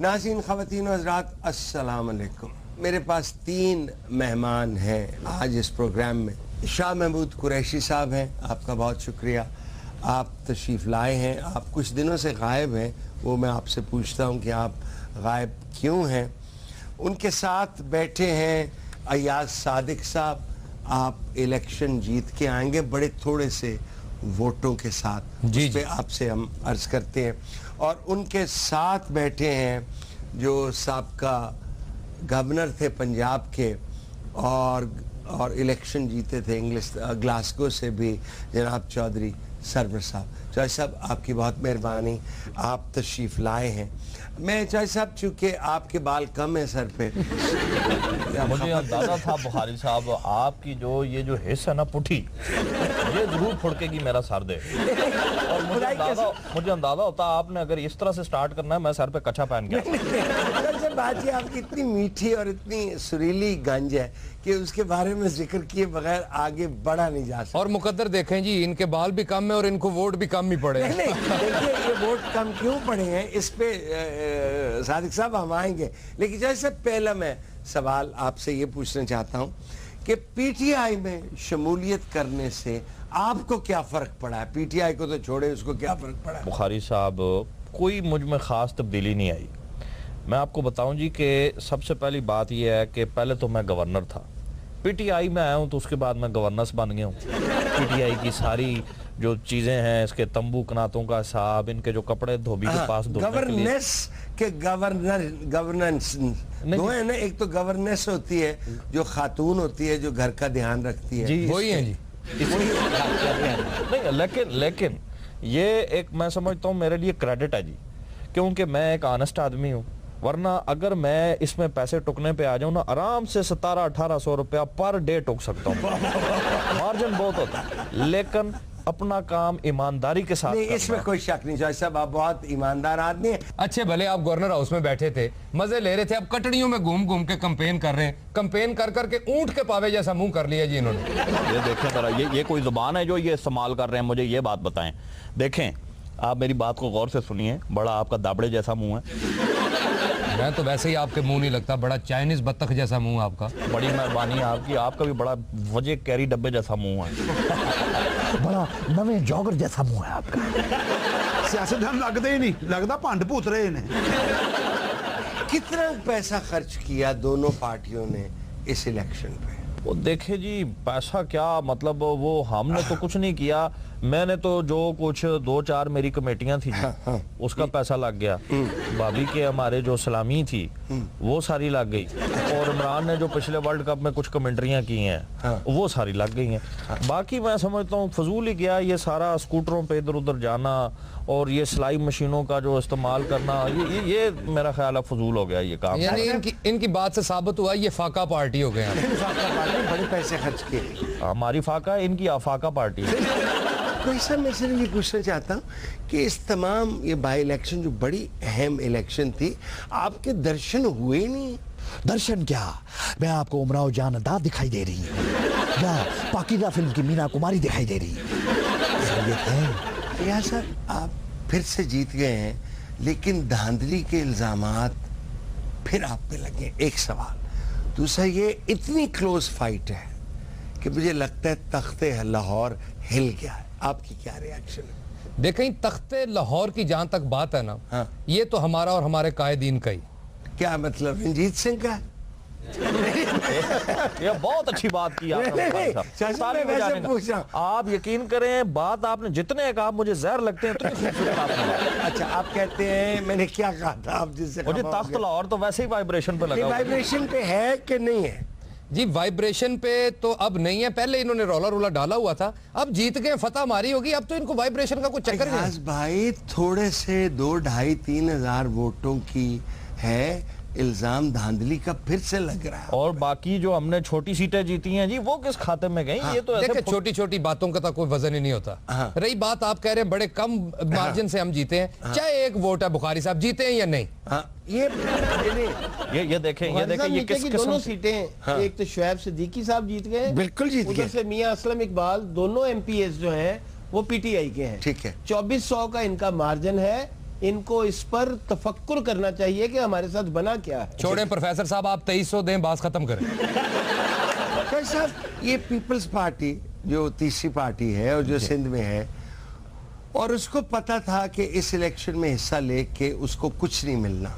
ناظرین خواتین و حضرات السلام علیکم. میرے پاس 3 مہمان ہیں آج اس پروگرام میں. شاہ محمود قریشی صاحب ہیں, آپ کا بہت شکریہ, آپ تشریف لائے ہیں. آپ کچھ دنوں سے غائب ہیں, وہ میں آپ سے پوچھتا ہوں کہ آپ غائب کیوں ہیں. ان کے ساتھ بیٹھے ہیں ایاز صادق صاحب, آپ الیکشن جیت کے آئیں گے بڑے تھوڑے سے ووٹوں کے ساتھ, اس پہ آپ سے ہم عرض کرتے ہیں. اور ان کے ساتھ بیٹھے ہیں جو سابقہ گورنر تھے پنجاب کے اور الیکشن جیتے تھے گلاسگو سے بھی, جناب چودھری سرور صاحب. چودھری صاحب آپ کی بہت مہربانی, آپ تشریف لائے ہیں. میں چودھری صاحب چونکہ آپ کے بال کم ہیں سر پہ, مجھے اندازہ تھا بخاری صاحب آپ کی یہ جو حص ہے نا پٹھی, یہ ضرور پھڑکے گی میرا سر دے. اور مجھے اندازہ ہوتا آپ نے اگر اس طرح سے سٹارٹ کرنا ہے میں سر پہ کچھا پہن گیا. بات یہ آپ کی اتنی میٹھی اور اتنی سریلی گنج ہے کہ اس کے بارے میں ذکر کیے بغیر آگے بڑھا نہیں جا سکتا. اور مقدر دیکھیں جی, ان کے بال بھی کم ہیں اور ان کو ووٹ بھی کم ہی پڑے ہیں. دیکھیے یہ ووٹ کم کیوں پڑے ہیں اس پہ صادق صاحب ہم آئیں گے, لیکن جیسے پہلا میں سوال آپ سے یہ پوچھنا چاہتا ہوں کہ پی ٹی آئی میں شمولیت کرنے سے آپ کو کیا فرق پڑا ہے؟ پی ٹی آئی کو تو چھوڑے, اس کو کیا فرق پڑا ہے؟ بخاری صاحب کوئی مجھ میں خاص تبدیلی نہیں آئی. میں آپ کو بتاؤں جی کہ سب سے پہلی بات یہ ہے کہ پہلے تو میں گورنر تھا, پی ٹی آئی میں آیا ہوں تو اس کے بعد میں گورننس بن گیا ہوں. پی ٹی آئی کی ساری جو چیزیں ہیں, اس کے تمبو کناتوں کا حساب, ان کے جو کپڑے دھوبی کے پاس گورننس کے گورننس دو ہیں نا, ایک تو گورننس ہوتی ہے جو خاتون ہوتی ہے جو گھر کا دھیان رکھتی ہے, وہی ہیں جی. نہیں لیکن یہ ایک میں سمجھتا ہوں میرے لیے کریڈٹ ہے جی, کیونکہ میں ایک آنسٹ آدمی ہوں. ورنہ اگر میں اس میں پیسے ٹکنے پہ آ جاؤں نا, آرام سے 1700-1800 روپیہ پر ڈے ٹک سکتا ہوں. مارجن بہت ہوتا ہے, لیکن اپنا کام ایمانداری کے ساتھ نہیں, اس میں کوئی شک نہیں. جوائے صاحب آپ بہت ایماندار آدمی ہیں. اچھے بھلے آپ گورنر ہاؤس میں بیٹھے تھے, مزے لے رہے تھے, اب کٹڑیوں میں گھوم کے کمپین کر رہے ہیں. کمپین کر کے اونٹ کے پاوے جیسا منہ کر لیا جی انہوں نے. یہ دیکھیں ذرا, یہ کوئی زبان ہے جو یہ استعمال کر رہے ہیں؟ مجھے یہ بات بتائیں. دیکھیں آپ میری بات کو غور سے سنیے, بڑا آپ کا دابڑے جیسا منہ ہے. میں تو ویسے ہی آپ کے منہ نہیں لگتا, بڑا چائنیز بطخ جیسا منہ آپ کا. بڑی مہربانی آپ کی, آپ کا بھی بڑا وجہ کیری ڈبے جیسا منہ ہے. بڑا نویں جوگر جیسا منہ ہے آپ کا. سیاستدان لگتے ہی نہیں, لگتا پانڈ پوت رہے ہیں. کتنا پیسہ خرچ کیا دونوں پارٹیوں نے اس الیکشن پہ؟ وہ دیکھیں جی, پیسہ کیا مطلب, وہ ہم نے تو کچھ نہیں کیا. میں نے تو جو کچھ 2-4 میری کمیٹیاں تھی جی, اس کا پیسہ لگ گیا. بابی کے ہمارے جو سلامی تھی وہ ساری لگ گئی, اور عمران نے جو پچھلے ورلڈ کپ میں کچھ کمنٹریاں کی ہیں وہ ساری لگ گئی ہیں. باقی میں سمجھتا ہوں فضول ہی گیا یہ سارا اسکوٹروں پہ ادھر ادھر جانا اور یہ سلائی مشینوں کا جو استعمال کرنا, یہ میرا خیال ہے فضول ہو گیا یہ کام. یعنی ان کی بات سے ثابت ہوا یہ فاقہ پارٹی ہو گئے ہیں. فاقہ پارٹی بڑے پیسے خرچ کیے. ہماری فاقہ ہے, ان کی آفاقہ پارٹی ہے. کوئی صاحب میں صرف یہ پوچھنا چاہتا ہوں کہ اس تمام یہ بائی الیکشن جو بڑی اہم الیکشن تھی, آپ کے درشن ہوئے نہیں؟ درشن کیا, میں آپ کو امراؤ جان ادا دکھائی دے رہی ہوں, یا پاکیزہ فلم کی مینا کماری دکھائی دے رہی ہے. یا سر آپ پھر سے جیت گئے ہیں, لیکن دھاندلی کے الزامات پھر آپ پہ لگے. ایک سوال. دوسرا, یہ اتنی کلوز فائٹ ہے کہ مجھے لگتا ہے تخت لاہور ہل گیا ہے. آپ کی کیا ریاکشن ہے؟ دیکھیں تخت لاہور کی جہاں تک بات ہے نا, یہ تو ہمارا اور ہمارے قائدین کا ہی. کیا مطلب رنجیت سنگھ کا؟ یہ بہت اچھی بات کی آپ یقین کریں, بات آپ نے جتنے کہا مجھے زہر لگتے ہیں. اچھا آپ کہتے ہیں میں نے کیا کہا تھا, آپ جس سے مجھے تخت لاہور تو ویسے ہی وائبریشن پہ لگا. وائبریشن پہ ہے کہ نہیں ہے جی؟ وائبریشن پہ تو اب نہیں ہے, پہلے انہوں نے رولا ڈالا ہوا تھا, اب جیت گئے, فتح ہماری ہوگی, اب تو ان کو وائبریشن کا کوئی چکر نہیں. ایاز بھائی تھوڑے سے 2-2.5-3 ہزار ووٹوں کی ہے, الزام دھاندلی کا پھر سے لگ رہا ہے. اور باقی جو ہم نے چھوٹی سیٹیں جیتی ہیں جی, وہ کس کھاتے میں گئیں؟ یہ تو دیکھیں چھوٹی چھوٹی باتوں کا تو کوئی وزن ہی نہیں ہوتا. رہی بات آپ کہہ رہے ہیں بڑے کم مارجن سے ہم جیتے ہیں, چاہے 1 ووٹ ہے بخاری صاحب جیتے ہیں یا نہیں. یہ دیکھیں یہ کس دونوں سیٹیں, ایک تو شعیب صدیقی صاحب جیت گئے, بالکل جیت گئے, ادھر سے میاں اسلم اقبال, دونوں ایم پی ایس جو ہیں وہ پی ٹی آئی کے ہیں. ٹھیک ہے, 2400 کا ان کا مارجن ہے. ان کو اس پر تفکر کرنا چاہیے کہ ہمارے ساتھ بنا کیا ہے. چھوڑیں پروفیسر صاحب, آپ 2300 دیں, بات ختم کریں. صاحب یہ پیپلز پارٹی جو تیسری پارٹی ہے اور جو سندھ میں ہے, اور اس کو پتا تھا کہ اس الیکشن میں حصہ لے کے اس کو کچھ نہیں ملنا.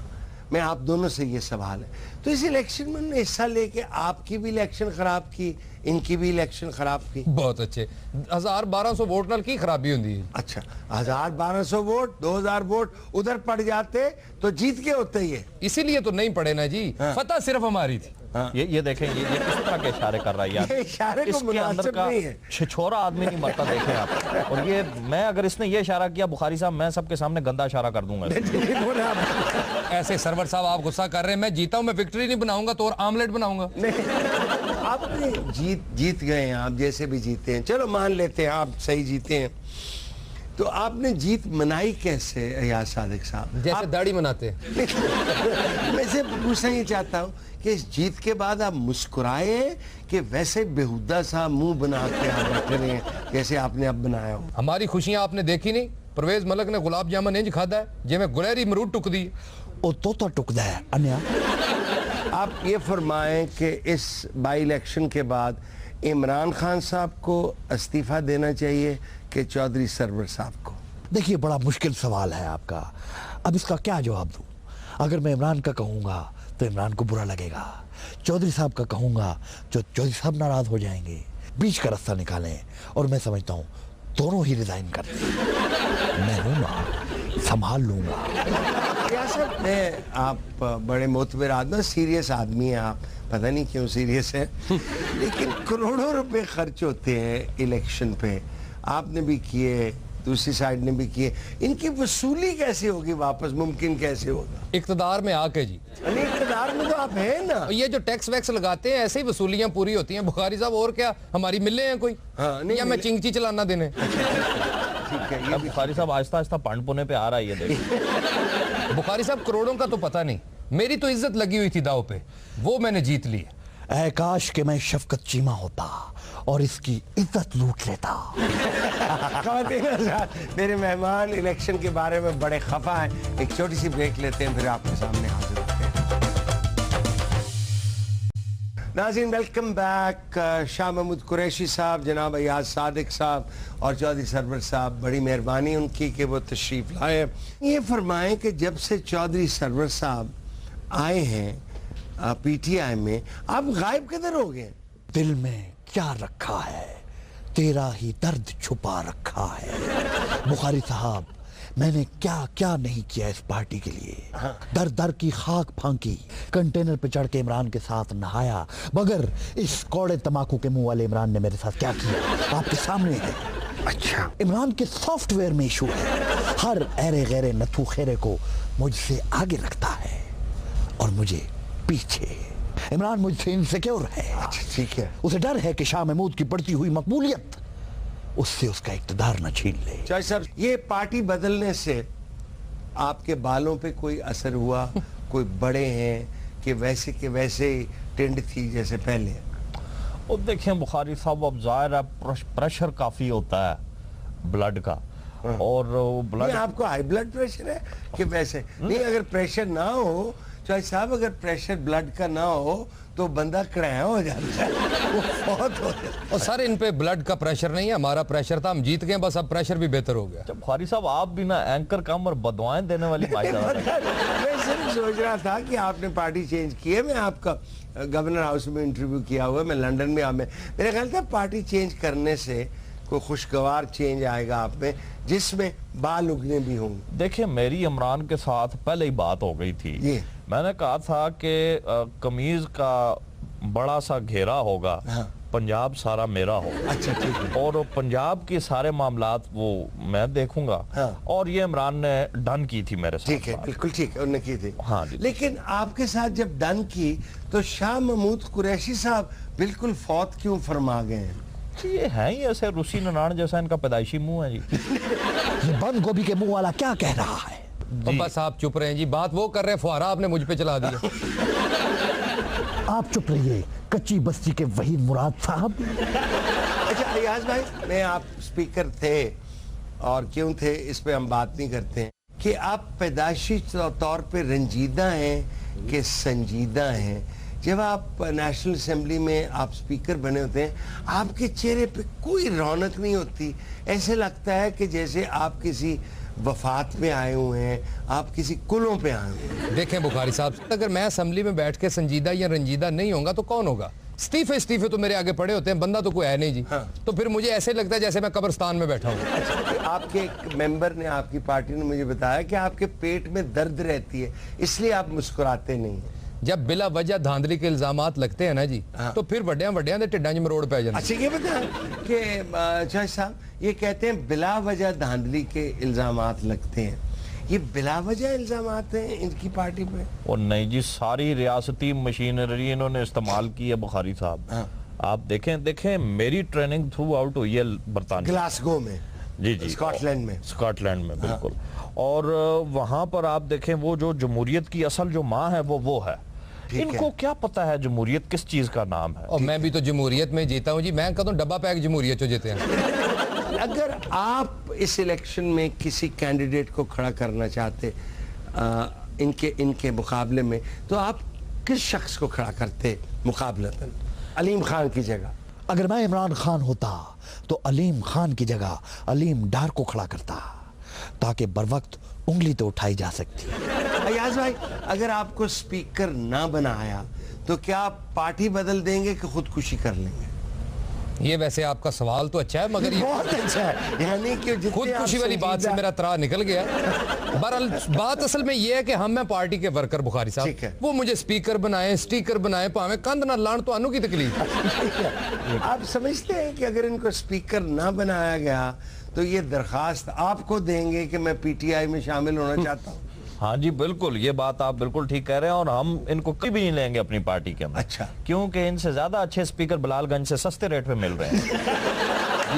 میں آپ دونوں سے یہ سوال ہے, تو اس الیکشن میں انہوں نے حصہ لے کے آپ کی بھی الیکشن خراب کی, ان کی بھی الیکشن خراب کی. بہت اچھے. 1200 ووٹ نال کی خرابی ہوندی ہے؟ اچھا 1200 ووٹ, 2000 ووٹ ادھر پڑ جاتے تو جیت کے ہوتے ہی ہے. اسی لیے تو نہیں پڑے نا جی, فتح صرف ہماری تھی. یہ دیکھیں یہ کس طرح کے اشارے کر رہا ہے یار, یہ اشارے کو اس کے اندر مناسب کا نہیں ہے. چھچورا آدمی نہیں مرتا, دیکھیں آپ. اور یہ میں اگر اس نے یہ اشارہ کیا بخاری صاحب, میں سب کے سامنے گندا اشارہ کر دوں گا. ایسے سرور صاحب آپ غصہ کر رہے ہیں, میں جیتا ہوں, میں وکٹری نہیں بناؤں گا تو اور آملیٹ بناؤں گا. آپ نے جیت گئے ہیں, آپ جیسے بھی جیتے ہیں, چلو مان لیتے ہیں آپ صحیح جیتے ہیں, تو آپ نے جیت منائی کیسے ایاز صادق صاحب؟ جیسے داڑھی مناتے ہیں. میں سے پوچھنا یہ چاہتا ہوں کہ اس جیت کے بعد آپ مسکرائے کہ ویسے بےہودہ سا منہ بنا کے آپ بیٹھے رہے ہیں جیسے آپ نے اب بنایا ہو؟ ہماری خوشیاں آپ نے دیکھی نہیں, پرویز ملک نے گلاب جامن انج کھادا ہے جی میں گلیری مرود ٹک دی. او تو ٹکدا ہے انیا. آپ یہ فرمائیں کہ اس بائی الیکشن کے بعد عمران خان صاحب کو استعفیٰ دینا چاہیے کہ چودھری سرور صاحب کو؟ دیکھیے بڑا مشکل سوال ہے آپ کا, اب اس کا کیا جواب دوں. اگر میں عمران کا کہوں گا تو عمران کو برا لگے گا, چودھری صاحب کا کہوں گا تو چودھری صاحب ناراض ہو جائیں گے. بیچ کا راستہ نکالیں, اور میں سمجھتا ہوں دونوں ہی ریزائن کر دیں. میں ہوں گا, سنبھال لوں گا. ریاست میں آپ بڑے معتبر آدمی, سیریس آدمی ہیں آپ, پتہ نہیں کیوں سیریس ہے, لیکن کروڑوں روپے خرچ ہوتے ہیں الیکشن پہ, آپ نے بھی کیے, دوسری سائیڈ نے بھی کیے, ان کی وصولی کیسے ہوگی واپس, ممکن کیسے ہوگا؟ اقتدار میں آ کے جی, اقتدار میں تو آپ ہیں نا. یہ جو ٹیکس ویکس لگاتے ہیں ایسے ہی وصولیاں پوری ہوتی ہیں. بخاری صاحب اور کیا ہماری ملے ہیں کوئی, یا میں چنگچی چلانا دینے؟ ٹھیک ہے, یہ بخاری صاحب آہستہ آہستہ پانڈ پونے پہ آ رہا ہے یہ دیکھ. بخاری صاحب کروڑوں کا تو پتہ نہیں, میری تو عزت لگی ہوئی تھی داؤ پہ, وہ میں نے جیت لی. اے کاش کہ میں شفقت چیمہ ہوتا اور اس کی عزت لوٹ لیتا. خواتین حضرات, میرے مہمان الیکشن کے بارے میں بڑے خفا ہیں. ایک چھوٹی سی بریک لیتے ہیں, پھر آپ کے سامنے حاضر ہوتے ہیں. ناظرین ویلکم بیک. شاہ محمود قریشی صاحب, جناب ایاز صادق صاحب اور چودھری سرور صاحب, بڑی مہربانی ان کی کہ وہ تشریف لائے. یہ فرمائیں کہ جب سے چودھری سرور صاحب آئے ہیں پی ٹی آئی میں, آپ غائب کدھر ہو گئے؟ دل میں کیا رکھا ہے, تیرا ہی درد چھپا رکھا ہے. بخاری صاحب, میں نے کیا کیا نہیں کیا اس پارٹی کے لیے. در در کی خاک پھانکی, کنٹینر پہ چڑھ کے عمران کے ساتھ نہایا, مگر اس کوڑے تماکو کے منہ والے عمران نے میرے ساتھ کیا کیا آپ کے سامنے ہے. اچھا, عمران کے سافٹ ویئر میں ایشو ہے. ہر ایرے غیرے نتھو خیرے کو مجھ سے آگے رکھتا ہے اور مجھے پیچھے. عمران مجھ سے انسیکیور ہے. ٹھیک ہے, اسے ڈر ہے کہ شاہ محمود کی بڑھتی ہوئی مقبولیت اس سے اس کا اقتدار نہ چھین لے. چودھری صاحب, یہ پارٹی بدلنے سے آپ کے بالوں پہ کوئی اثر ہوا؟ کوئی بڑے ہیں کہ ویسے ٹینڈ تھی جیسے پہلے؟ اور دیکھیں بخاری صاحب, اب ظاہر ہے پریشر کافی ہوتا ہے بلڈ کا, اور بلڈ آپ کو ہائی بلڈ پریشر ہے کہ ویسے نہیں؟ اگر پریشر نہ ہو چودھری صاحب, اگر پریشر بلڈ کا نہ ہو تو بندہ کڑیا ہو جاتا ہے, وہ بہت ہو جاتا ہے. اور سر ان پہ بلڈ کا پریشر نہیں ہے, ہمارا پریشر تھا, ہم جیت گئے, بس اب پریشر بھی بہتر ہو گیا. بخاری صاحب آپ بھی نا اینکر کم اور بدوائیں دینے والی بات ہے. میں صرف سوچ رہا تھا کہ آپ نے پارٹی چینج کی ہے. میں آپ کا گورنر ہاؤس میں انٹرویو کیا ہوا ہے, میں لنڈن میں, میرا خیال تھا پارٹی چینج کرنے سے کوئی خوشگوار چینج آئے گا آپ میں, جس میں بال اگنے بھی ہوں گے. دیکھیں میری عمران کے ساتھ پہلے ہی بات ہو گئی تھی. میں نے کہا تھا کہ قمیض کا بڑا سا گھیرا ہوگا, پنجاب سارا میرا ہوگا. اچھا ٹھیک ہے, اور پنجاب کے سارے معاملات وہ میں دیکھوں گا. اور یہ عمران نے ڈن کی تھی میرے ساتھ. ٹھیک ہے, بالکل ٹھیک ہے, انہوں نے کی تھی. ہاں جی. لیکن آپ کے ساتھ جب ڈن کی تو شاہ محمود قریشی صاحب بالکل فوت کیوں فرما گئے ہیں؟ یہ ہے ہی ایسے روسی ننان جیسا ان کا پیدائشی منہ ہے جی. یہ بند گوبھی کے منہ والا کیا کہہ رہا ہے؟ بس آپ چپ رہے ہیں جی, بات وہ کر رہے ہیں, فوارہ آپ نے مجھ پہ چلا دیا. آپ چپ رہیے کچی بستی کے وحید مراد صاحب. اچھا ایاز بھائی, میں آپ سپیکر تھے اور کیوں تھے اس پہ ہم بات نہیں کرتے ہیں. کہ آپ پیدائشی طور پہ رنجیدہ ہیں کہ سنجیدہ ہیں. جب آپ نیشنل اسمبلی میں آپ سپیکر بنے ہوتے ہیں آپ کے چہرے پہ کوئی رونق نہیں ہوتی. ایسے لگتا ہے کہ جیسے آپ کسی وفات پہ آئے ہوئے ہیں, آپ کسی کلوں پہ آئے ہوئے ہیں. دیکھیں بخاری صاحب, اگر میں اسمبلی میں بیٹھ کے سنجیدہ یا رنجیدہ نہیں ہوں گا تو کون ہوگا؟ استعفے تو میرے آگے پڑے ہوتے ہیں, بندہ تو کوئی ہے نہیں جی. تو پھر مجھے ایسے لگتا ہے جیسے میں قبرستان میں بیٹھا ہوں. آپ کے ایک ممبر نے, آپ کی پارٹی نے مجھے بتایا کہ آپ کے پیٹ میں درد رہتی ہے, اس لیے آپ مسکراتے نہیں ہیں. جب بلا وجہ دھاندلی کے الزامات لگتے ہیں نا جی, تو پھر وڈیاں دے ٹڈاں میں روڈ پہ جانا. اچھا یہ بتائیں کہ جج صاحب یہ کہتے ہیں بلا وجہ دھاندلی کے الزامات لگتے ہیں, یہ بلا وجہ الزامات ہیں ان کی پارٹی پہ؟ اور نہیں جی, ساری ریاستی مشینری انہوں نے استعمال کی ہے بخاری صاحب. آپ دیکھیں میری ٹریننگ تھرو آؤٹ ہوئی ہے برطانیہ, گلاسگو میں, جی اسکاٹ لینڈ میں بالکل. اور وہاں پر آپ دیکھیں وہ جو جمہوریت کی اصل جو ماں ہے وہ ہے. ان کو کیا پتا ہے جمہوریت کس چیز کا نام ہے؟ اور میں بھی تو جمہوریت میں جیتا ہوں جی, میں کہتا ہوں ڈبہ پیک جمہوریت جو جیتے ہیں. اگر آپ اس الیکشن میں کسی کینڈیڈیٹ کو کھڑا کرنا چاہتے ان کے مقابلے میں, تو آپ کس شخص کو کھڑا کرتے مقابلتاً علیم خان کی جگہ؟ اگر میں عمران خان ہوتا تو علیم خان کی جگہ علیم ڈار کو کھڑا کرتا تاکہ بر وقت انگلی تو اٹھائی جا سکتی. ایاز بھائی, اگر آپ کو سپیکر نہ بنایا تو کیا آپ پارٹی بدل دیں گے کہ خودکشی کر لیں گے؟ یہ ویسے آپ کا سوال تو اچھا ہے, مگر یہ بہت اچھا ہے, یعنی کہ خودکشی والی بات سے میرا ترا نکل گیا. بہرحال بات اصل میں یہ ہے کہ ہم میں پارٹی کے ورکر بخاری صاحب, وہ مجھے سپیکر بنائیں سٹیکر بنائیں پاویں کند نہ لان تو انو کی تکلیف. آپ سمجھتے ہیں کہ اگر ان کو سپیکر نہ بنایا گیا تو یہ درخواست آپ کو دیں گے کہ میں پی ٹی آئی میں شامل ہونا چاہتا ہوں؟ ہاں جی بالکل, یہ بات آپ بالکل ٹھیک کہہ رہے ہیں, اور ہم ان کو کبھی بھی نہیں لیں گے اپنی پارٹی کے اندر. اچھا, کیونکہ ان سے زیادہ اچھے سپیکر بلال گنج سے سستے ریٹ پہ مل رہے ہیں.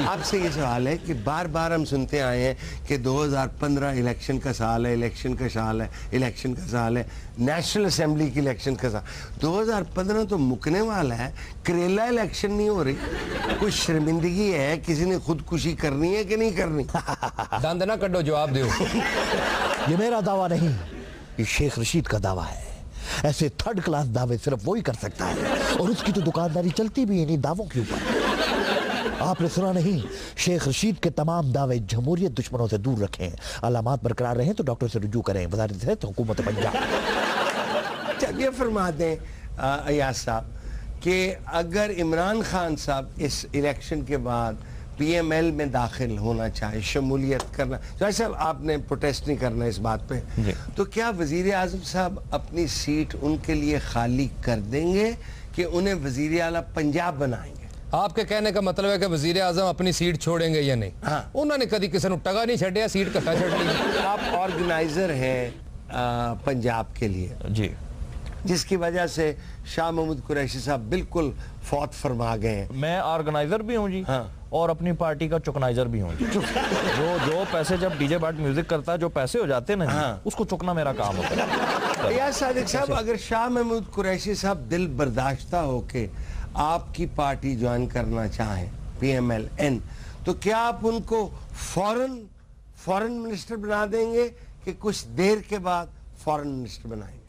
آپ سے یہ سوال ہے کہ بار بار ہم سنتے آئے ہیں کہ 2015 الیکشن کا سال ہے, الیکشن کا سال ہے, نیشنل اسمبلی کی الیکشن کا سال. 2015 تو مکنے والا ہے, کریلا الیکشن نہیں ہو رہی. کچھ شرمندگی ہے, کسی نے خودکشی کرنی ہے کہ نہیں کرنی؟ دند نہ کڈو, جواب دیو. یہ میرا دعویٰ نہیں, یہ شیخ رشید کا دعویٰ ہے. ایسے تھرڈ کلاس دعوے صرف وہی کر سکتا ہے, اور اس کی تو دکانداری چلتی بھی ہے انہیں دعووں کے اوپر. آپ نے سنا نہیں, شیخ رشید کے تمام دعوے جمہوریت دشمنوں سے دور رکھیں, علامات برقرار رہیں تو ڈاکٹر سے رجوع کریں, وزارت صحت حکومت پنجاب. جب یہ فرما دیں ایاز صاحب کہ اگر عمران خان صاحب اس الیکشن کے بعد پی ایم ایل میں داخل ہونا چاہے, شمولیت کرنا جیسے آپ نے پروٹیسٹ نہیں کرنا اس بات پہ, تو کیا وزیر اعظم صاحب اپنی سیٹ ان کے لیے خالی کر دیں گے کہ انہیں وزیر اعلیٰ پنجاب بنائیں گے؟ آپ کے کہنے کا مطلب ہے کہ وزیر اعظم اپنی سیٹ چھوڑیں گے یا نہیں؟ ہاں, انہوں نے کدی کسی نے ٹگا نہیں چھڑیا, سیٹ کٹا چھڑ لی. آپ آرگنائزر ہیں پنجاب کے لیے جی, جس کی وجہ سے شاہ محمود قریشی صاحب بالکل فوت فرما گئے ہیں. میں آرگنائزر بھی ہوں جی, اور اپنی پارٹی کا چکنائزر بھی ہوں جی. جو پیسے جب ڈی جے بٹ میوزک کرتا ہے, جو پیسے ہو جاتے ہیں نا, اس کو چکنا میرا کام ہوتا ہے. ایاز صادق صاحب, اگر شاہ محمود قریشی صاحب دل برداشتہ ہو کے آپ کی پارٹی جوائن کرنا چاہیں پی ایم ایل این, تو کیا آپ ان کو فورن منسٹر بنا دیں گے کہ کچھ دیر کے بعد فورن منسٹر بنائیں گے؟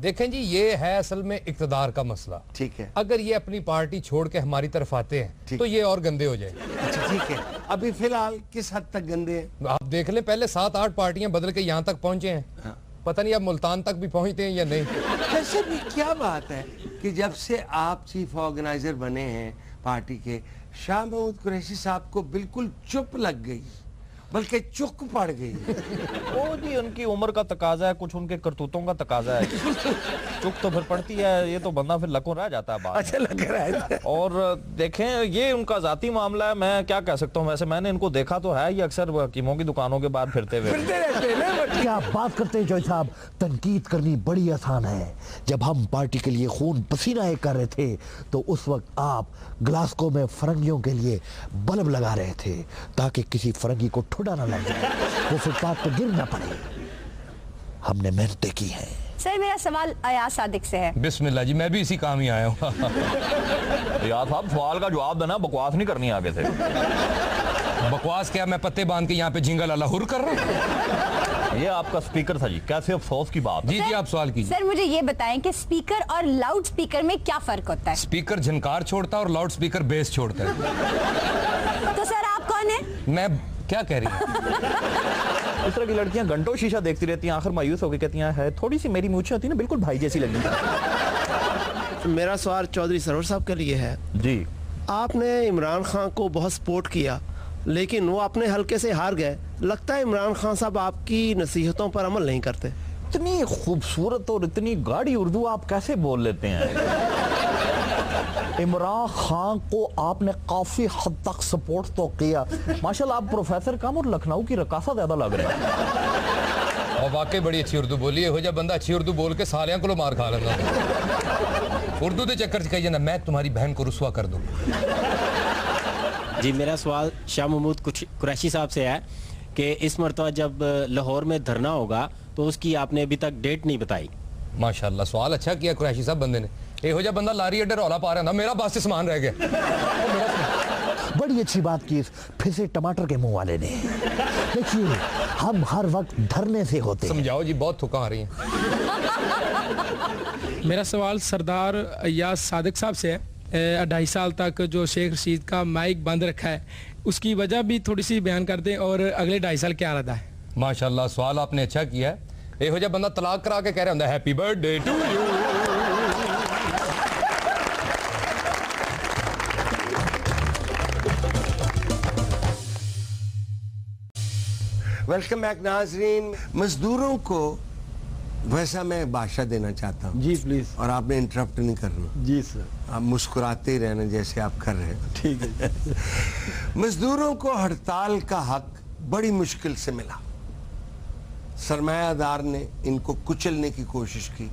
دیکھیں جی, یہ ہے اصل میں اقتدار کا مسئلہ. ٹھیک ہے, اگر یہ اپنی پارٹی چھوڑ کے ہماری طرف آتے ہیں تو یہ اور گندے ہو جائیں. اچھا ٹھیک ہے, ابھی فی الحال کس حد تک گندے ہیں؟ آپ دیکھ لیں, پہلے 7-8 پارٹیاں بدل کے یہاں تک پہنچے ہیں, پتہ نہیں اب ملتان تک بھی پہنچتے ہیں یا نہیں. جیسے بھی کیا بات ہے کہ جب سے آپ چیف آرگنائزر بنے ہیں پارٹی کے, شاہ محمود قریشی صاحب کو بالکل چپ لگ گئی, بلکہ چک پڑ گئی. وہ جی ان کی عمر کا تقاضا ہے, کچھ ان کے کرتوتوں کا تقاضا ہے. چک تو پھر پڑتی ہے, یہ تو بندہ پھر لکوں رہ جاتا ہے بعد. اچھا لگ رہا ہے. اور دیکھیں یہ ان کا ذاتی معاملہ ہے, میں کیا کہہ سکتا ہوں. ویسے میں نے ان کو دیکھا تو ہے, یہ اکثر حکیموں کی دکانوں کے بعد پھرتے رہتے ہیں. کیا بات کرتے ہیں جوئی صاحب, تنقید کرنی بڑی آسان ہے. جب ہم پارٹی کے لیے خون پسینہ ایک کر رہے تھے تو اس وقت آپ گلاسکو میں فرنگیوں کے لیے بلب لگا رہے تھے تاکہ کسی فرنگی کو ٹھڈا نہ لگ جائے, وہ فٹ پاتھ پہ گر نہ پڑے. ہم نے محنتیں کی ہیں. سر میرا سوال ایاز صادق سے ہے. بسم اللہ جی, میں بھی اسی کام ہی آیا ہوں. ایاز صاحب سوال کا جواب دینا, بکواس نہیں کرنی آگے سے. بکواس کیا, میں پتے باندھ کے یہاں پہ جھینگا لالا ہر کر رہا ہوں. یہ آپ کا سپیکر تھا جی, کیسے افسوس کی بات. جی آپ سوال کیجیے. سر مجھے یہ بتائیں کہ سپیکر اور لاؤڈ سپیکر میں کیا فرق ہوتا ہے؟ سپیکر جھنکار چھوڑتا ہے اور لاؤڈ سپیکر بیس چھوڑتا ہے. تو سر آپ کون ہیں؟ میں کیا کہہ رہی ہوں؟ اس طرح کی لڑکیاں گھنٹوں شیشہ دیکھتی رہتی ہیں, آخر مایوس ہو کے کہتی ہیں ہے تھوڑی سی میری مونچھ ہوتی ہے نا, بالکل بھائی جیسی لگی. میرا سوال چودھری سرور صاحب کے لیے ہے. جی, آپ نے عمران خان کو بہت سپورٹ کیا لیکن وہ اپنے حلقے سے ہار گئے. لگتا ہے عمران خان صاحب آپ کی نصیحتوں پر عمل نہیں کرتے. اتنی خوبصورت اور اتنی گاڑی اردو آپ کیسے بول لیتے ہیں؟ عمران خان کو آپ نے کافی حد تک سپورٹ تو کیا. ماشاءاللہ آپ پروفیسر کم اور لکھنؤ کی رقاصہ زیادہ لگ رہے ہیں. اور واقعی بڑی اچھی اردو بولی ہے. ہو جا بندہ اچھی اردو بول کے سالیاں کو مار کھا لینا. اردو دے چکر سے کہیے نا میں تمہاری بہن کو رسوا کر دوں. جی میرا سوال شاہ محمود قریشی صاحب سے ہے کہ اس مرتبہ جب لاہور میں دھرنا ہوگا تو اس کی آپ نے ابھی تک ڈیٹ نہیں بتائی. ماشاءاللہ سوال اچھا کیا قریشی صاحب بندے نے. اے ہو جا بندہ لاری اڈے رولا پا رہا تھا, میرا بس سے سامان رہ گیا. بڑی اچھی بات کی پھر ٹماٹر کے منہ والے نے. دیکھیے ہم ہر وقت دھرنے سے ہوتے ہیں. سمجھاؤ جی, بہت تھکا آ رہی ہیں. میرا سوال سردار ایاز صادق صاحب سے ہے. 2.5 سال تک جو شیخ رشید کا مائک بند رکھا ہے اس کی وجہ بھی تھوڑی سی بیان کر دیں, اور اگلے 2.5 سال کیا ارادہ ہے؟ ماشاءاللہ سوال آپ نے اچھا کیا ہے. اے ہو جا بندہ طلاق کرا کے کہہ رہا ہوں happy birthday to you. Welcome back ناظرین. مزدوروں کو ویسا میں بادشاہ دینا چاہتا ہوں. جی پلیز. اور آپ نے انٹرپٹ نہیں کرنا. جی سر. آپ مسکراتے ہی رہنا جیسے آپ کر رہے ہیں. ٹھیک ہے. مزدوروں کو ہڑتال کا حق بڑی مشکل سے ملا. سرمایہ دار نے ان کو کچلنے کی کوشش کی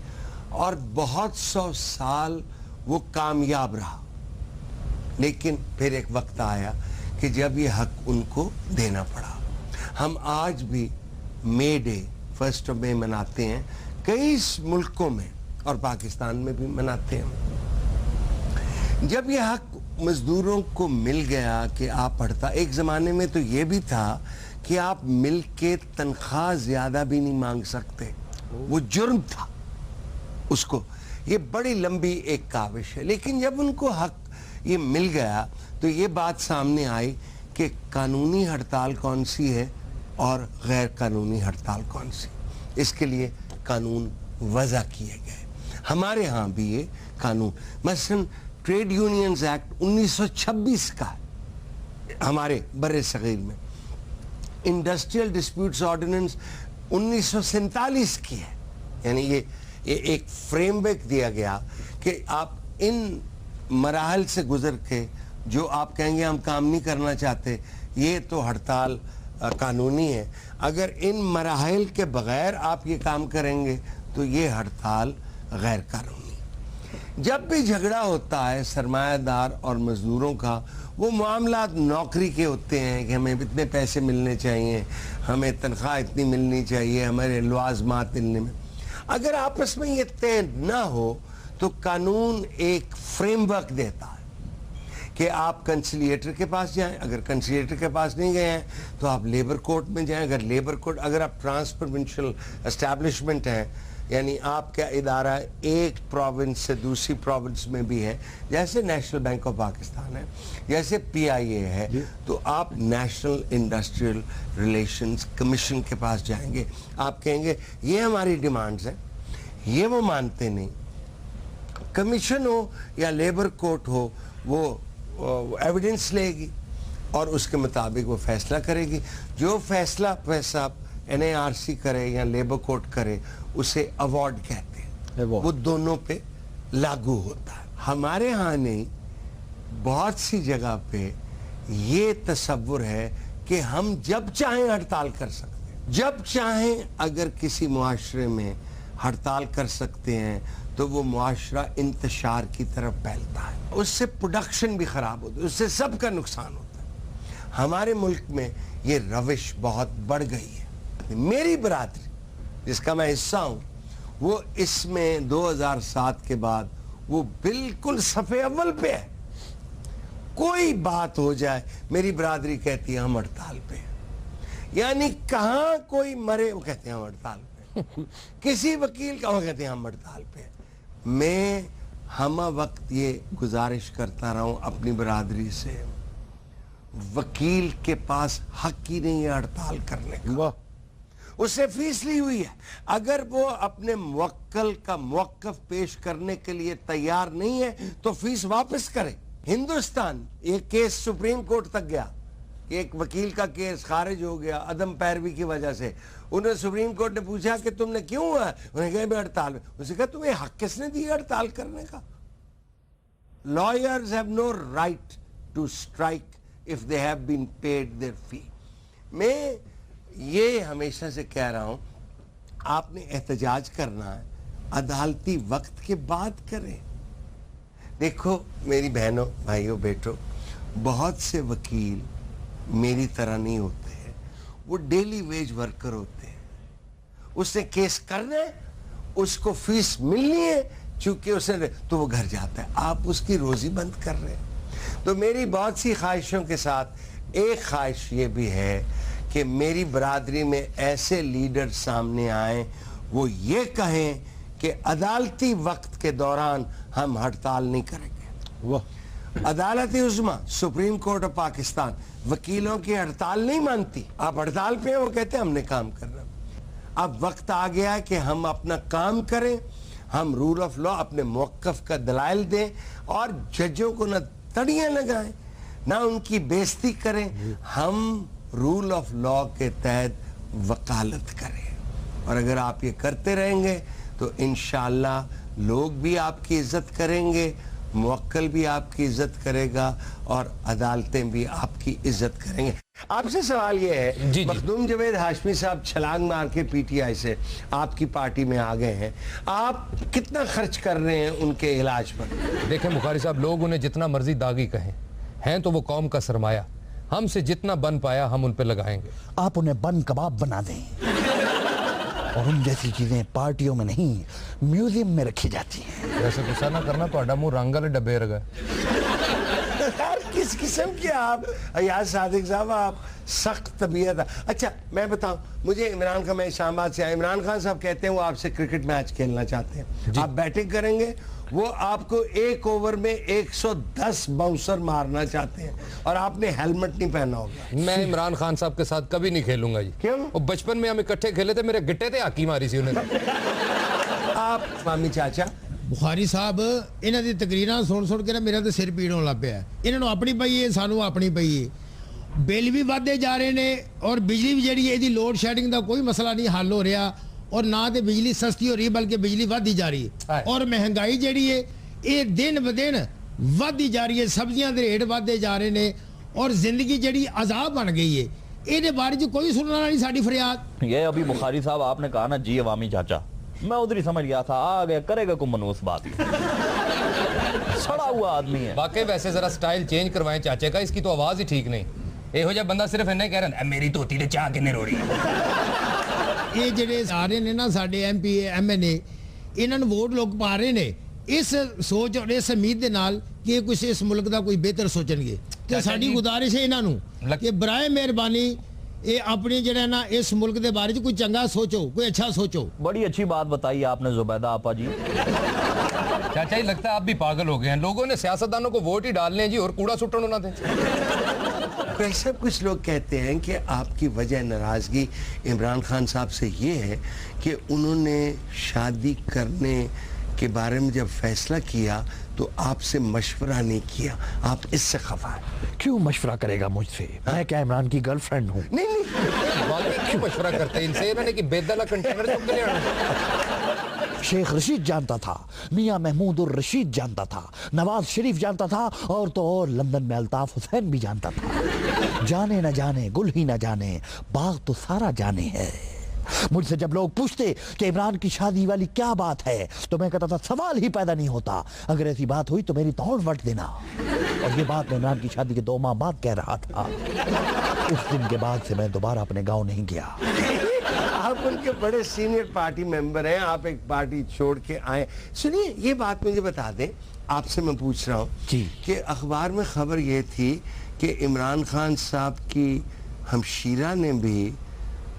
اور بہت 100 سال وہ کامیاب رہا. لیکن پھر ایک وقت آیا کہ جب یہ حق ان کو دینا پڑا. ہم آج بھی مے ڈے 1 مئی مناتے ہیں, کئی ملکوں میں اور پاکستان میں بھی مناتے ہیں. جب یہ حق مزدوروں کو مل گیا کہ آپ پڑھتا, ایک زمانے میں تو یہ بھی تھا کہ آپ مل کے تنخواہ زیادہ بھی نہیں مانگ سکتے, وہ جرم تھا اس کو. یہ بڑی لمبی ایک کاوش ہے. لیکن جب ان کو حق یہ مل گیا تو یہ بات سامنے آئی کہ قانونی ہڑتال کون سی ہے اور غیر قانونی ہڑتال کون سی. اس کے لیے قانون وضع کیے گئے. ہمارے ہاں بھی یہ قانون, مثلا ٹریڈ یونینز ایکٹ 1926 کا ہے ہمارے بر صغیر میں. انڈسٹریل ڈسپیوٹس آرڈیننس 1947 کی ہے. یعنی یہ ایک فریم ورک دیا گیا کہ آپ ان مراحل سے گزر کے جو آپ کہیں گے ہم کام نہیں کرنا چاہتے, یہ تو ہڑتال قانونی ہے. اگر ان مراحل کے بغیر آپ یہ کام کریں گے تو یہ ہڑتال غیر قانونی. جب بھی جھگڑا ہوتا ہے سرمایہ دار اور مزدوروں کا, وہ معاملات نوکری کے ہوتے ہیں کہ ہمیں اتنے پیسے ملنے چاہیے, ہمیں تنخواہ اتنی ملنی چاہیے, ہمارے لوازمات ملنے میں. اگر آپس میں یہ طے نہ ہو تو قانون ایک فریم ورک دیتا ہے کہ آپ کنسیلیٹر کے پاس جائیں. اگر کنسیلیٹر کے پاس نہیں گئے ہیں تو آپ لیبر کورٹ میں جائیں. اگر آپ ٹرانسپروونشل اسٹیبلشمنٹ ہیں, یعنی آپ کا ادارہ ایک پروونس سے دوسری پروونس میں بھی ہے, جیسے نیشنل بینک آف پاکستان ہے, جیسے PIA ہے, تو آپ نیشنل انڈسٹریل ریلیشنز کمیشن کے پاس جائیں گے. آپ کہیں گے یہ ہماری ڈیمانڈز ہیں, یہ وہ مانتے نہیں. کمیشن ہو یا لیبر کورٹ ہو, وہ ایویڈنس لے گی اور اس کے مطابق وہ فیصلہ کرے گی. جو فیصلہ پیسہ NARC کرے یا لیبر کورٹ کرے اسے ایوارڈ کہتے ہیں. وہ دونوں پہ لاگو ہوتا ہے. ہمارے ہاں نہیں, بہت سی جگہ پہ یہ تصور ہے کہ ہم جب چاہیں ہڑتال کر سکتے ہیں. جب چاہیں اگر کسی معاشرے میں ہڑتال کر سکتے ہیں تو وہ معاشرہ انتشار کی طرف پھیلتا ہے. اس سے پروڈکشن بھی خراب ہوتا ہے, اس سے سب کا نقصان ہوتا ہے. ہمارے ملک میں یہ روش بہت بڑھ گئی ہے. میری برادری جس کا میں حصہ ہوں, وہ اس میں 2007 کے بعد وہ بالکل صفحے اول پہ ہے. کوئی بات ہو جائے میری برادری کہتی ہے ہم ہڑتال پہ ہیں. یعنی کہاں کوئی مرے وہ کہتے ہیں ہم ہڑتال پہ، کسی وکیل کا وہ کہتے ہیں ہم ہڑتال پہ. میں ہم وقت یہ گزارش کرتا رہا ہوں اپنی برادری سے، وکیل کے پاس حق ہی نہیں ہے ہڑتال کرنے کا. اس سے فیس لی ہوئی ہے، اگر وہ اپنے موکل کا موقف پیش کرنے کے لیے تیار نہیں ہے تو فیس واپس کرے. ہندوستان ایک کیس سپریم کورٹ تک گیا، ایک وکیل کا کیس خارج ہو گیا عدم پیروی کی وجہ سے. انہیں سپریم کورٹ نے پوچھا کہ تم نے کیوں ہوا، انہیں کہا میں ہڑتال میں. اسے کہا تمہیں حق کس نے دیا ہڑتال کرنے کا؟ lawyers have no right to strike if they have been paid their fee. میں یہ ہمیشہ سے کہہ رہا ہوں آپ نے احتجاج کرنا ہے عدالتی وقت کے بعد کریں. دیکھو میری بہنوں بھائیوں بیٹوں، بہت سے وکیل میری طرح نہیں ہوتے ہیں، وہ ڈیلی ویج ورکر ہوتے ہیں. اس نے کیس کرنا ہے، اس کو فیس ملنی ہے، چونکہ اس نے تو وہ گھر جاتا ہے، آپ اس کی روزی بند کر رہے ہیں. تو میری بہت سی خواہشوں کے ساتھ ایک خواہش یہ بھی ہے کہ میری برادری میں ایسے لیڈر سامنے آئیں وہ یہ کہیں کہ عدالتی وقت کے دوران ہم ہڑتال نہیں کریں گے. عدالت عظمیٰ سپریم کورٹ آف پاکستان وکیلوں کی ہڑتال نہیں مانتی. آپ ہڑتال پہ ہیں، وہ کہتے ہیں ہم نے کام کرنا. اب وقت آ گیا ہے کہ ہم اپنا کام کریں، ہم رول آف لا اپنے موقف کا دلائل دیں اور ججوں کو نہ تڑیاں لگائیں نہ ان کی بےزتی کریں. ہم رول آف لا کے تحت وکالت کریں، اور اگر آپ یہ کرتے رہیں گے تو انشاءاللہ لوگ بھی آپ کی عزت کریں گے، موکل بھی آپ کی عزت کرے گا اور عدالتیں بھی آپ کی عزت کریں گے. آپ سے سوال یہ ہے، مخدوم جاوید ہاشمی صاحب چھلانگ مار کے پی ٹی آئی سے آپ کی پارٹی میں آ گئے ہیں، آپ کتنا خرچ کر رہے ہیں ان کے علاج پر؟ دیکھیں بخاری صاحب، لوگ انہیں جتنا مرضی داغی کہیں، ہیں تو وہ قوم کا سرمایہ. ہم سے جتنا بن پایا ہم ان پہ لگائیں گے. آپ انہیں بن کباب بنا دیں اور ان جیسی چیزیں پارٹیوں میں نہیں میوزیم میں رکھی جاتی ہیں. ویسے غصہ نہ کرنا، تو منہ رنگ والے ڈبے رگا. کس قسم کے آپ ایاز صادق صاحب، آپ سخت طبیعت. اچھا میں بتاؤں، مجھے عمران خان، میں اسلام آباد سے آیا، عمران خان صاحب کہتے ہیں وہ آپ سے کرکٹ میچ کھیلنا چاہتے ہیں. آپ بیٹنگ کریں گے، وہ آپ کو ایک اوور میں 110 باؤنسر مارنا چاہتے ہیں اور آپ نے ہیلمٹ نہیں پہنا ہوگا. میں عمران خان صاحب کے ساتھ کبھی نہیں کھیلوں گا جی. کیوں؟ وہ بچپن میں ہم اکٹھے کھیلے تھے، میرے گٹے تھے، ہاکی ماری سی انہیں. آپ مامی چاچا بخاری صاحب انہاں دی تقریراں سن کے نا میرا تے سر پیڑ ہون لگ پیا. انہاں نوں اپنی پئی ہے، سانوں اپنی پئی ہے. بل بھی ودے جا رہے نے اور بجلی بھی جڑی ہے دی لوڈ شیڈنگ دا کوئی مسئلہ نہیں حل ہو رہا، اور نہ تے بجلی سستی ہو رہی بلکہ بجلی ودی جا رہی ہے. اور مہنگائی جڑی ہے یہ دن بدن ودی جا رہی ہے. سبزیاں دے ریٹ ودے جا رہے نے اور زندگی جڑی عذاب بن گئی ہے. یہ بارے جو کوئی سننا نہیں ساری فریاد. یہ ابھی بخاری صاحب آپ نے کہا نا جی عوامی چاچا، میں ادھر ہی سمجھ گیا تھا آ گیا کرے گا کوئی منوس بات. سڑا ہوا آدمی ہے واقعی. ویسے ذرا سٹائل چینج کروائیں چاچے کا، اس کی تو آواز ہی ٹھیک نہیں. یہ ہو جا بندہ صرف انہیں کہہ رہا ہے میری توتی دے چاہ کنے رو رہی ہے. یہ جڑے آ رہے نے نا ساڈے ایم پی ایم این اے، انہاں نوں ووٹ لوگ پا رہے نے اس سوچ اور اس امید دے نال کہ کچھ اس ملک دا کوئی بہتر سوچن گے. تے ساڈی گزارش ہے انہاں نوں کہ برائے مہربانی یہ اپنی جڑا نا اس ملک دے بارے کوئی چنگا سوچو، کوئی اچھا سوچو. بڑی اچھی بات بتائی آپ نے زبیدہ آپا جی. چاچا ہی لگتا ہے آپ بھی پاگل ہو گئے ہیں. لوگوں نے سیاستدانوں کو ووٹ ہی ڈالنے ہیں جی، اور کوڑا سٹن ہونا تھے. ویسے کچھ لوگ کہتے ہیں کہ آپ کی وجہ ناراضگی عمران خان صاحب سے یہ ہے کہ انہوں نے شادی کرنے کے بارے میں جب فیصلہ کیا تو آپ سے مشورہ نہیں کیا، آپ اس سے خفا ہیں. کیوں مشورہ کرے گا مجھ سے؟ میں کیا عمران کی گرل فرینڈ ہوں؟ نہیں واقعی کیوں مشورہ کرتے ہیں ان سے؟ انہوں نے کہ بیدالہ کنٹینر چک کے لے آنا. شیخ رشید جانتا تھا، میاں محمود الرشید جانتا تھا، نواز شریف جانتا تھا، اور تو اور لندن میں الطاف حسین بھی جانتا تھا. جانے نہ جانے گل ہی نہ جانے باغ تو سارا جانے ہے. مجھ سے جب لوگ پوچھتے کہ عمران کی شادی والی کیا بات ہے تو میں کہتا تھا سوال ہی پیدا نہیں ہوتا، اگر ایسی بات ہوئی تو میری توڑ وٹ دینا. اور یہ بات میں عمران کی شادی کے 2 ماہ بعد کہہ رہا تھا. اس دن کے بعد سے میں دوبارہ اپنے گاؤں نہیں گیا. آپ ان کے بڑے سینئر پارٹی ممبر ہیں، آپ ایک پارٹی چھوڑ کے آئے. سنیے یہ بات مجھے بتا دیں، آپ سے میں پوچھ رہا ہوں جی کہ اخبار میں خبر یہ تھی کہ عمران خان صاحب کی ہمشیرہ نے بھی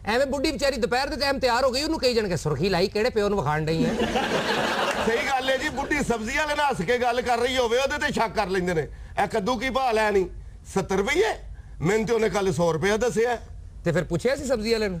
ਐਵੇਂ ਬੁੱਢੀ ਵਿਚਾਰੀ ਦੁਪਹਿਰ ਦੇ ਟਾਈਮ ਤਿਆਰ ਹੋ ਗਈ, ਉਹਨੂੰ ਕਹੀ ਜਾਣ ਕੇ ਸੁਰਖੀ ਲਾਈ ਕਿਹੜੇ ਪਿਓ ਨੂੰ ਵਿਖਾਣ ਡਈ ਹੈ। ਸਹੀ ਗੱਲ ਹੈ ਜੀ, ਬੁੱਢੀ ਸਬਜ਼ੀ ਵਾਲੇ ਨਾਲ ਹੱਸ ਕੇ ਗੱਲ ਕਰ ਰਹੀ ਹੋਵੇ ਉਹਦੇ ਤੇ ਸ਼ੱਕ ਕਰ ਲੈਂਦੇ ਨੇ। ਇਹ ਕੱਦੂ ਕੀ ਭਾਅ ਲੈਣੀ? 70 ਰੁਪਏ? ਮੈਨੂੰ ਤੇ ਉਹਨੇ ਕੱਲ 100 ਰੁਪਏ ਦੱਸਿਆ। ਤੇ ਫਿਰ ਪੁੱਛਿਆ ਸੀ ਸਬਜ਼ੀ ਵਾਲੇ ਨੂੰ?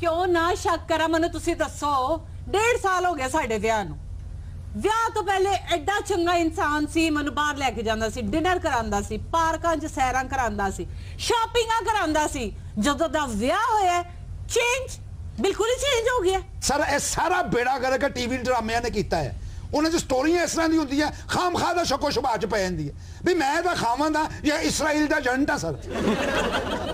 ਕਿਉਂ ਨਾ ਸ਼ੱਕ ਕਰਾਂ? ਮੈਨੂੰ ਤੁਸੀਂ ਦੱਸੋ। 1.5 ਸਾਲ ਹੋ ਗਿਆ ਸਾਡੇ ਵਿਆਹ ਨੂੰ। ਵਿਆਹ ਤੋਂ ਪਹਿਲੇ ਐਡਾ ਚੰਗਾ ਇਨਸਾਨ ਸੀ, ਮੈਨੂੰ ਬਾਹਰ ਲੈ ਕੇ ਜਾਂਦਾ ਸੀ, ਡਿਨਰ ਕਰਾਉਂਦਾ ਸੀ, ਪਾਰਕਾਂ 'ਚ ਸੈਰਾਂ ਕਰਾਉਂਦਾ ਸੀ, ਸ਼ਾਪਿੰਗਾਂ ਕਰਾਉਂਦਾ ਸੀ। ਜਦੋਂ ਦਾ ਵਿਆਹ ਹੋਇਆ ਚੇਂਜ, ਬਿਲਕੁਲ ਹੀ ਚੇਂਜ ਹੋ ਗਿਆ। ਸਰ, ਇਹ ਸਾਰਾ ਬੇੜਾ ਕਰਕੇ ਟੀਵੀ ਡਰਾਮਿਆਂ ਨੇ ਕੀਤਾ ਹੈ। ਉਹਨਾਂ 'ਚ ਸਟੋਰੀਆਂ ਇਸ ਤਰ੍ਹਾਂ ਦੀ ਹੁੰਦੀਆਂ, ਖਾਮਖਾ ਦਾ ਸ਼ੱਕੋ ਸ਼ੁਬਾ 'ਚ ਪੈ ਜਾਂਦੀ ਹੈ ਵੀ ਮੈਂ ਤਾਂ ਖਾਵਾਂ ਦਾ ਜਾਂ ਇਸਰਾਈਲ ਦਾ ਏਜੰਟ ਆ। ਸਰ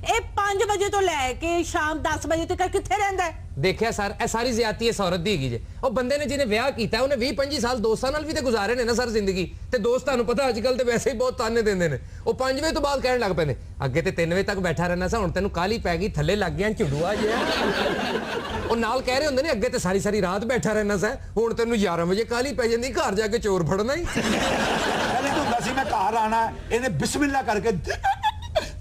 ਇਹ 5 ਵਜੇ ਤੋਂ ਲੈ ਕੇ ਸ਼ਾਮ 10 ਵਜੇ ਤੱਕ ਕਿੱਥੇ ਰਹਿੰਦਾ ਹੈ? ਦੇਖਿਆ ਸਰ, ਇਹ ਸਾਰੀ ਜ਼ਿਆਦਤੀ ਇਸ ਔਰਤ ਦੀ ਹੈਗੀ ਜੇ। ਉਹ ਬੰਦੇ ਨੇ ਜਿਹਨੇ ਵਿਆਹ ਕੀਤਾ ਉਹਨੇ 20-25 ਸਾਲ ਦੋਸਤਾਂ ਨਾਲ ਵੀ ਤੇ ਗੁਜ਼ਾਰੇ ਨੇ ਨਾ ਸਰ ਜ਼ਿੰਦਗੀ, ਤੇ ਦੋਸਤ ਤੁਹਾਨੂੰ ਪਤਾ ਅੱਜ ਕੱਲ ਤੇ ਵੈਸੇ ਹੀ ਬਹੁਤ ਤਾਨੇ ਦਿੰਦੇ ਨੇ। ਉਹ 5 ਵਜੇ ਤੋਂ ਬਾਅਦ ਕਹਿਣ ਲੱਗ ਪੈਂਦੇ ਅੱਗੇ ਤੇ 3 ਵਜੇ ਤੱਕ ਬੈਠਾ ਰਹਿਣਾ ਸੀ, ਹੁਣ ਤੈਨੂੰ ਕਾਲੀ ਪੈ ਗਈ, ਥੱਲੇ ਲੱਗ ਗਿਆ ਝੁੱਡੂਆ ਜਿਹਾ। ਉਹ ਨਾਲ ਕਹਿ ਰਹੇ ਹੁੰਦੇ ਨੇ ਅੱਗੇ ਤੇ ਸਾਰੀ ਸਾਰੀ ਰਾਤ ਬੈਠਾ ਰਹਿਣਾ ਸੀ, ਹੁਣ ਤੈਨੂੰ 11 ਵਜੇ ਕਾਲੀ ਪੈ ਜਾਂਦੀ, ਘਰ ਜਾ ਕੇ ਚੋਰ ਫੜਨਾ ਹੀ। ਪਹਿਲੇ ਤਾਂ ਹੁੰਦਾ ਸੀ ਮੈਂ ਘਰ ਆਣਾ, ਇਹਨੇ ਬਿਸਮਿਲ੍ਲਾ ਕਰਕੇ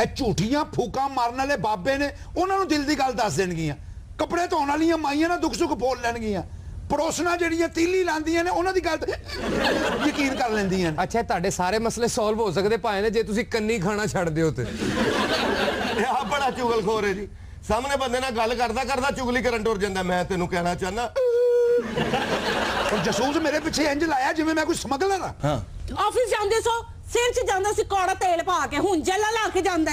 ਇਹ ਝੂਠੀਆਂ ਫੂਕਾਂ ਮਾਰਨ ਵਾਲੇ ਬਾਬੇ ਨੇ, ਉਹਨਾਂ ਨੂੰ ਦਿਲ ਦੀ ਗੱਲ ਦੱਸ ਦੇਣਗੀਆਂ। ਕੱਪੜੇ ਧੋਣ ਵਾਲੀਆਂ ਮਾਈਆਂ ਨਾਲ ਦੁੱਖ ਸੁੱਖ ਬੋਲ ਲੈਣਗੀਆਂ। ਪੜੋਸਣਾ ਜਿਹੜੀਆਂ ਤੀਲੀ ਲਾਂਦੀਆਂ ਨੇ ਉਹਨਾਂ ਦੀ ਗੱਲ ਯਕੀਨ ਕਰ ਲੈਂਦੀਆਂ ਨੇ। ਅੱਛਾ, ਤੁਹਾਡੇ ਸਾਰੇ ਮਸਲੇ ਸੋਲਵ ਹੋ ਸਕਦੇ ਭਾਵੇਂ ਨੇ ਜੇ ਤੁਸੀਂ ਕੰਨੀ ਖਾਣਾ ਛੱਡ ਦਿਓ ਤੇ। ਆ ਬੜਾ ਚੁਗਲਖੋਰ ਹੈ ਜੀ, ਸਾਹਮਣੇ ਬੰਦੇ ਨਾਲ ਗੱਲ ਕਰਦਾ ਕਰਦਾ ਚੁਗਲੀ ਕਰਨ ਟੁਰ ਜਾਂਦਾ। ਮੈਂ ਤੈਨੂੰ ਕਹਿਣਾ ਚਾਹਨਾ, ਔਰ ਜਸੂਸ ਮੇਰੇ ਪਿੱਛੇ ਇੰਜ ਲਾਇਆ ਜਿਵੇਂ ਮੈਂ ਕੋਈ ਸਮਗਲਰ ਆ। ਆਫਿਸ ਜਾਂਦੇ ਸੋ ਸਿਰ 'ਚ ਜਾਂਦਾ ਸੀ ਕੌੜਾ ਤੇਲ ਪਾ ਕੇ, ਹੁਣ ਜੱਲਾ ਲਾ ਕੇ ਜਾਂਦਾ।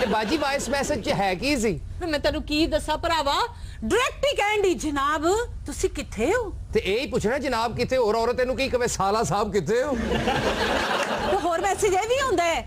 ਤੇ ਬਾਜੀ ਵਾਇਸ ਮੈਸੇਜ ਚ ਹੈ ਕੀ ਸੀ? ਮੈਂ ਤੈਨੂੰ ਕੀ ਦੱਸਾਂ ਭਰਾਵਾ, ਡਾਇਰੈਕਟ ਹੀ ਕਹਿੰਦੀ ਜਨਾਬ ਤੁਸੀਂ ਕਿੱਥੇ ਹੋ? ਤੇ ਇਹ ਹੀ ਪੁੱਛਣਾ ਜਨਾਬ ਕਿੱਥੇ ਹੋਰ, ਔਰਤ ਇਹਨੂੰ ਕੀ ਕਵੇ ਸਾਲਾ ਸਾਹਿਬ ਕਿੱਥੇ ਹੋ? ਤੇ ਹੋਰ ਮੈਸੇਜ ਇਹ ਵੀ ਹੁੰਦਾ ਹੈ,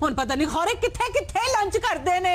ਹੁਣ ਪਤਾ ਨਹੀਂ ਖੋਰੇ ਕਿੱਥੇ ਕਿੱਥੇ ਲੰਚ ਕਰਦੇ ਨੇ।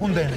ਹੁੰਦੇ ਨੇ।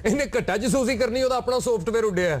ਇਹਨੇ ਘੱਟਾ ਜਸੂਸੀ ਕਰਨੀ, ਉਹਦਾ ਆਪਣਾ ਸੌਫਟਵੇਅਰ ਉੱਡਿਆ।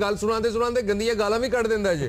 ਗੱਲ ਸੁਣਾਉਂਦੇ ਸੁਣਾਉਂਦੇ ਗੰਦੀਆਂ ਗਾਲਾਂ ਵੀ ਕੱਢ ਦਿੰਦਾ ਜੇ।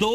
2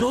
2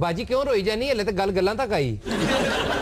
ਬਾਜੀ ਕਿਉਂ ਰੋਈ ਜਾਨੀ? ਹਲੇ ਤੇ ਗੱਲ ਗੱਲਾਂ ਤੱਕ ਆਈ।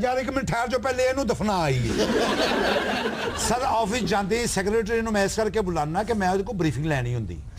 ਯਾਰ ਇੱਕ ਮਿੰਟ ਠਹਿਰ ਜੋ, ਪਹਿਲੇ ਇਹਨੂੰ ਦਫਨਾ ਆਈ ਸਰ ਆਫਿਸ ਜਾਂਦੇ ਸੈਕਟਰੀ ਨੂੰ ਮੈਂ ਇਸ ਕਰਕੇ ਬੁਲਾਣਾ ਕਿ ਮੈਂ ਉਹਦੇ ਕੋਲ ਬਰੀਫਿੰਗ ਲੈਣੀ ਹੁੰਦੀ।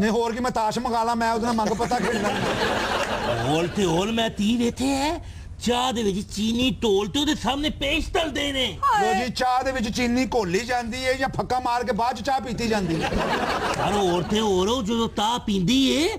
ਨਹੀਂ ਹੋਰ ਕੀ, ਮੈਂ ਤਾਸ਼ ਮੰਗਾ ਲਾ, ਮੈਂ ਉਹਦੇ ਨਾਲ ਮੰਗ ਪਤਾ ਖੇਡਣਾ। ਹੋਲ ਤੇ ਹੋਲ ਮੈਂ ਤੀ ਵੇਥੇ ਹੈ, ਚਾਹ ਦੇ ਵਿੱਚ ਚੀਨੀ ਢੋਲ ਤੇ ਉਹਦੇ ਸਾਹਮਣੇ ਪੇਸ਼ ਤਲਦੇ ਨੇ। ਲੋ ਜੀ, ਚਾਹ ਦੇ ਵਿੱਚ ਚੀਨੀ ਘੋਲੀ ਜਾਂਦੀ ਹੈ ਜਾਂ ਫੱਕਾ ਮਾਰ ਕੇ ਬਾਅਦ ਚ ਚਾਹ ਪੀਤੀ ਜਾਂਦੀ ਹੈ? ਪਰ ਹੋਰ ਤੇ ਹੋਰ ਜਦੋਂ ਤਾਂ ਪੀਂਦੀ ਏ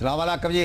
ਸਲਾਮ ਵਾਲੇਕਮ ਜੀ।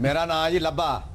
ਮੇਰਾ ਨਾਮ ਜੀ ਲੱਭਾ।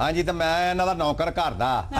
ਹਾਂਜੀ, ਤੇ ਮੈਂ ਇਹਨਾਂ ਦਾ ਨੌਕਰ ਘਰ ਦਾ।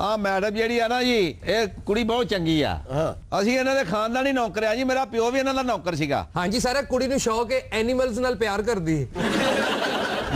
ਆ ਮੈਡਮ ਜਿਹੜੀ ਆ ਨਾ ਜੀ, ਇਹ ਕੁੜੀ ਬਹੁਤ ਚੰਗੀ ਆ। ਅਸੀਂ ਇਹਨਾਂ ਦੇ ਖਾਨਦਾਨੀ ਨੌਕਰ ਆ ਜੀ, ਮੇਰਾ ਪਿਓ ਵੀ ਇਹਨਾਂ ਦਾ ਨੌਕਰ ਸੀਗਾ। ਹਾਂਜੀ ਸਾਰਾ ਕੁੜੀ ਨੂੰ ਸ਼ੌਕ ਹੈ ਐਨੀਮਲਸ ਨਾਲ ਪਿਆਰ ਕਰਦੀ।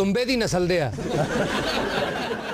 ਦੁੰਬੇ ਦੀ ਨਸਲ ਦੇ ਆ।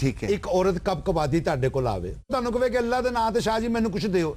ਠੀਕ ਹੈ। ਇੱਕ ਔਰਤ ਕਬ ਕਬਾਦੀ ਤੁਹਾਡੇ ਕੋਲ ਆਵੇ, ਤੁਹਾਨੂੰ ਕਹੇ ਕਿ ਅੱਲਾ ਦੇ ਨਾਂ ਤੇ ਸ਼ਾਹ ਜੀ ਮੈਨੂੰ ਕੁਝ ਦਿਓ,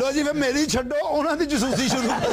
ਲੋ ਜੀ ਫਿਰ ਮੇਰੀ ਛੱਡੋ, ਉਹਨਾਂ ਦੀ ਜਸੂਸੀ ਸ਼ੁਰੂ ਕਰੋ।